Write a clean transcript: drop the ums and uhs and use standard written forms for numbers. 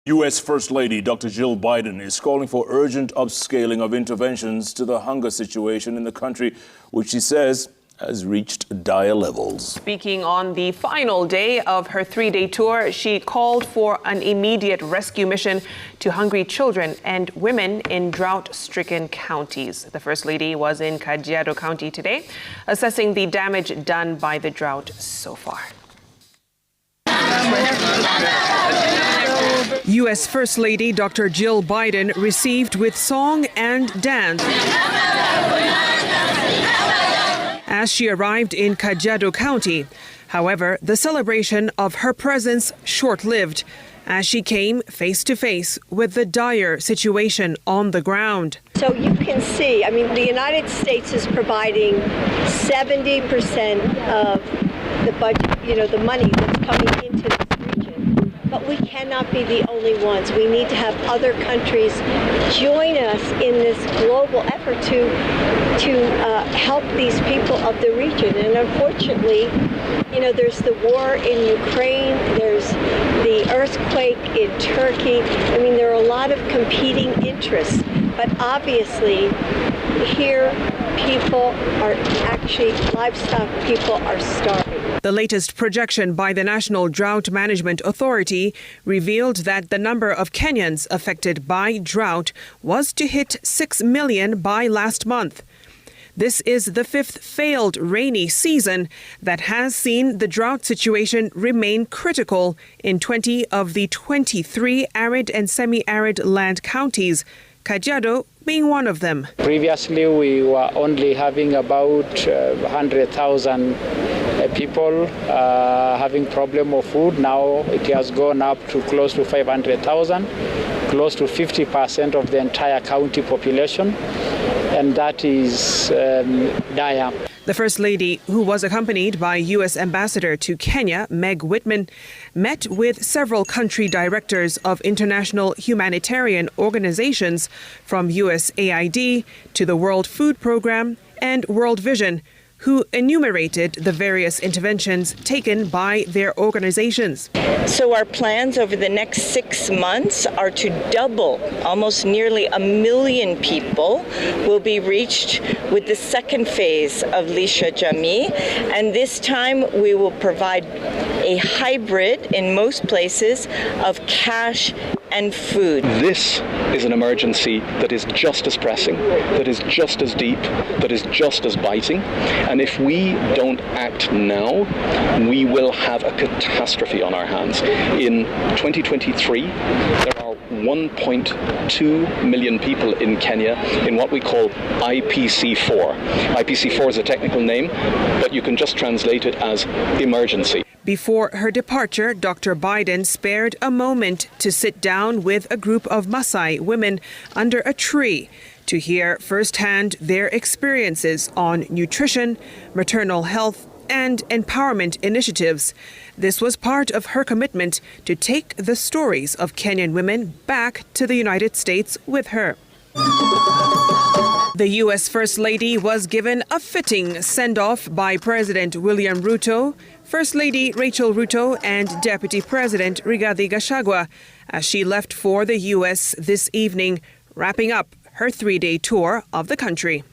U.S. First Lady Dr. Jill Biden is calling for urgent upscaling of interventions to the hunger situation in the country, which she says has reached dire levels. Speaking on the final day of her three-day tour, she called for an immediate rescue mission to hungry children and women in drought-stricken counties. The First Lady was in Kajiado County today, assessing the damage done by the drought so far. U.S. First Lady Dr. Jill Biden received with song and dance as she arrived in Kajiado County. However, the celebration of her presence short-lived as she came face-to-face with the dire situation on the ground. So you can see, the United States is providing 70% of the budget, the money that's coming into this region. But we cannot be the only ones. We need to have other countries join us in this global effort to help these people of the region. And unfortunately, there's the war in Ukraine, there's the earthquake in Turkey. There are a lot of competing interests, but obviously here livestock people are starving. The latest projection by the National Drought Management Authority revealed that the number of Kenyans affected by drought was to hit 6 million by last month. This is the fifth failed rainy season that has seen the drought situation remain critical in 20 of the 23 arid and semi-arid land counties, Kajiado being one of them. Previously, we were only having about 100,000 people having problem of food. Now it has gone up to close to 500,000, close to 50% of the entire county population, and that is dire. The First Lady, who was accompanied by U.S. Ambassador to Kenya, Meg Whitman, met with several country directors of international humanitarian organizations from USAID to the World Food Program and World Vision, who enumerated the various interventions taken by their organizations. So our plans over the next 6 months are to double, almost nearly 1 million people will be reached with the second phase of Lisha Jamii. And this time we will provide a hybrid in most places of cash and food. This is an emergency that is just as pressing, that is just as deep, that is just as biting. And if we don't act now, we will have a catastrophe on our hands. In 2023, there are 1.2 million people in Kenya in what we call IPC4. IPC4 is a technical name, but you can just translate it as emergency. Before her departure, Dr. Biden spared a moment to sit down with a group of Maasai women under a tree to hear firsthand their experiences on nutrition, maternal health, and empowerment initiatives. This was part of her commitment to take the stories of Kenyan women back to the United States with her. The U.S. First Lady was given a fitting send-off by President William Ruto, First Lady Rachel Ruto, and Deputy President Rigathi Gachagua as she left for the U.S. this evening, wrapping up her three-day tour of the country.